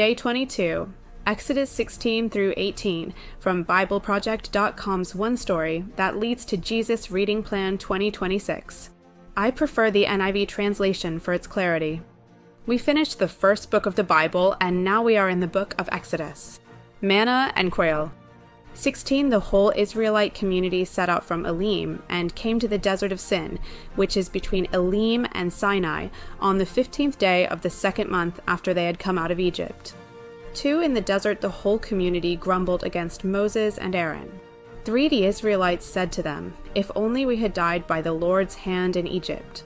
Day 22, Exodus 16 through 18, from BibleProject.com's One Story that leads to Jesus Reading Plan 2026. I prefer the NIV translation for its clarity. We finished the first book of the Bible, and now we are in the book of Exodus. Manna and quail. 16. The whole Israelite community set out from Elim and came to the desert of Sin, which is between Elim and Sinai, on the 15th day of the second month after they had come out of Egypt. 2. In the desert the whole community grumbled against Moses and Aaron. 3. The Israelites said to them, "If only we had died by the Lord's hand in Egypt.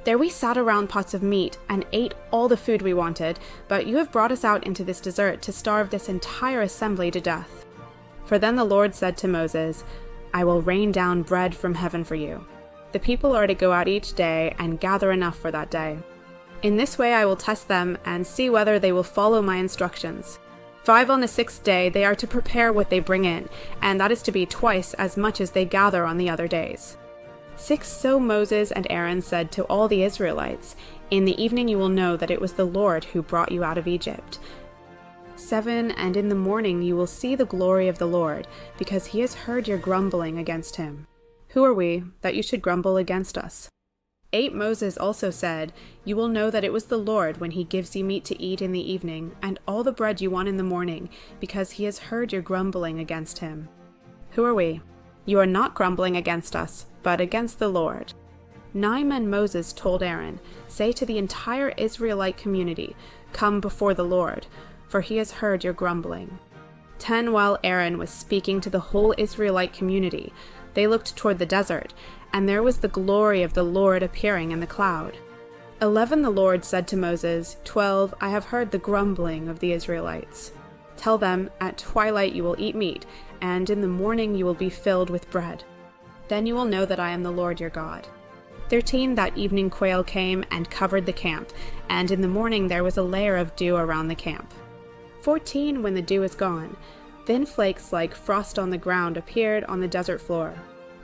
There we sat around pots of meat and ate all the food we wanted, but you have brought us out into this desert to starve this entire assembly to death." For then the Lord said to Moses, "I will rain down bread from heaven for you. The people are to go out each day and gather enough for that day. In this way I will test them and see whether they will follow my instructions. 5 on the 6th day they are to prepare what they bring in, and that is to be twice as much as they gather on the other days." 6. So Moses and Aaron said to all the Israelites, "In the evening you will know that it was the Lord who brought you out of Egypt." 7. And in the morning you will see the glory of the Lord, because he has heard your grumbling against him. Who are we, that you should grumble against us? 8. Moses also said, "You will know that it was the Lord when he gives you meat to eat in the evening, and all the bread you want in the morning, because he has heard your grumbling against him." Who are we? You are not grumbling against us, but against the Lord. 9. And Moses told Aaron, "Say to the entire Israelite community, 'Come before the Lord,' for he has heard your grumbling." 10. While Aaron was speaking to the whole Israelite community, they looked toward the desert, and there was the glory of the Lord appearing in the cloud. 11. The Lord said to Moses, 12. I have heard the grumbling of the Israelites. Tell them, at twilight you will eat meat, and in the morning you will be filled with bread. Then you will know that I am the Lord your God. 13. That evening quail came and covered the camp, and in the morning there was a layer of dew around the camp. 14. When the dew is gone, thin flakes like frost on the ground appeared on the desert floor.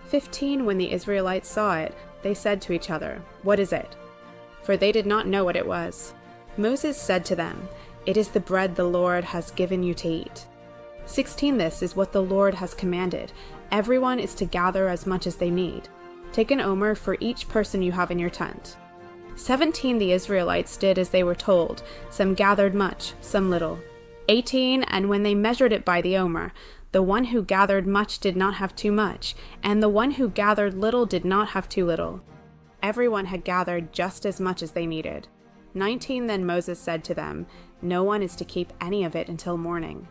15. When the Israelites saw it, they said to each other, "What is it?" For they did not know what it was. Moses said to them, "It is the bread the Lord has given you to eat." 16. This is what the Lord has commanded. Everyone is to gather as much as they need. Take an omer for each person you have in your tent. 17. The Israelites did as they were told. Some gathered much, some little. 18. And when they measured it by the omer, the one who gathered much did not have too much, and the one who gathered little did not have too little. Everyone had gathered just as much as they needed. 19. Then Moses said to them, "No one is to keep any of it until morning."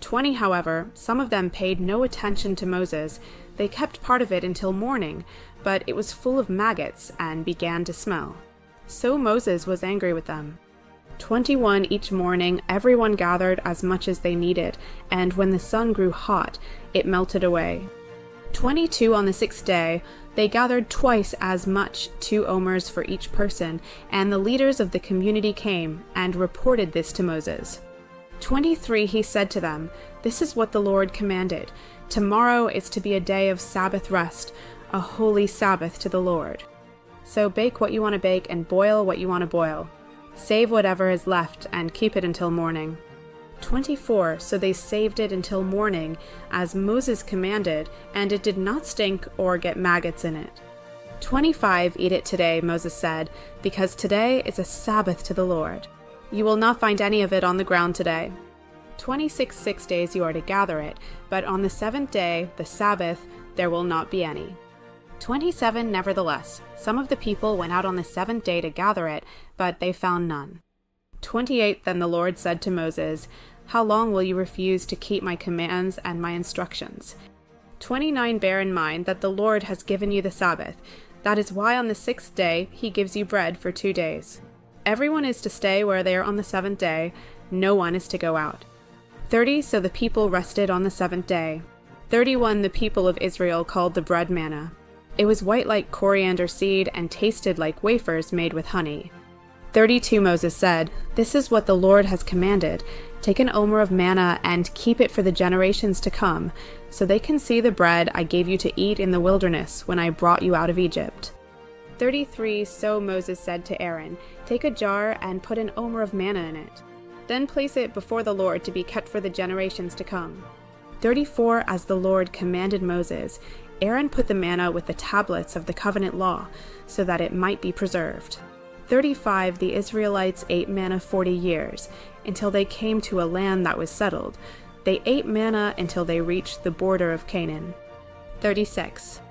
20. However, some of them paid no attention to Moses. They kept part of it until morning, but it was full of maggots and began to smell. So Moses was angry with them. 21. Each morning everyone gathered as much as they needed, and when the sun grew hot, it melted away. 22. On the 6th day, they gathered twice as much, 2 omers for each person, and the leaders of the community came and reported this to Moses. 23. He said to them, "This is what the Lord commanded. Tomorrow is to be a day of Sabbath rest, a holy Sabbath to the Lord. So bake what you want to bake and boil what you want to boil. Save whatever is left and keep it until morning." 24. So they saved it until morning, as Moses commanded, and it did not stink or get maggots in it. 25. Eat it today, Moses said, because today is a Sabbath to the Lord. You will not find any of it on the ground today. 26 6 days you are to gather it, but on the 7th day, the Sabbath, there will not be any. 27. Nevertheless, some of the people went out on the 7th day to gather it, but they found none. 28. Then the Lord said to Moses, "How long will you refuse to keep my commands and my instructions?" 29. Bear in mind that the Lord has given you the Sabbath. That is why on the 6th day he gives you bread for 2 days. Everyone is to stay where they are on the 7th day. No one is to go out. 30. So the people rested on the 7th day. 31. The people of Israel called the bread manna. It was white like coriander seed and tasted like wafers made with honey. 32. Moses said, "This is what the Lord has commanded. Take an omer of manna and keep it for the generations to come, so they can see the bread I gave you to eat in the wilderness when I brought you out of Egypt." 33. So Moses said to Aaron, "Take a jar and put an omer of manna in it. Then place it before the Lord to be kept for the generations to come. 34 As the Lord commanded Moses, Aaron put the manna with the tablets of the covenant law, so that it might be preserved. 35 The Israelites ate manna 40 years, until they came to a land that was settled. They ate manna until they reached the border of Canaan. 36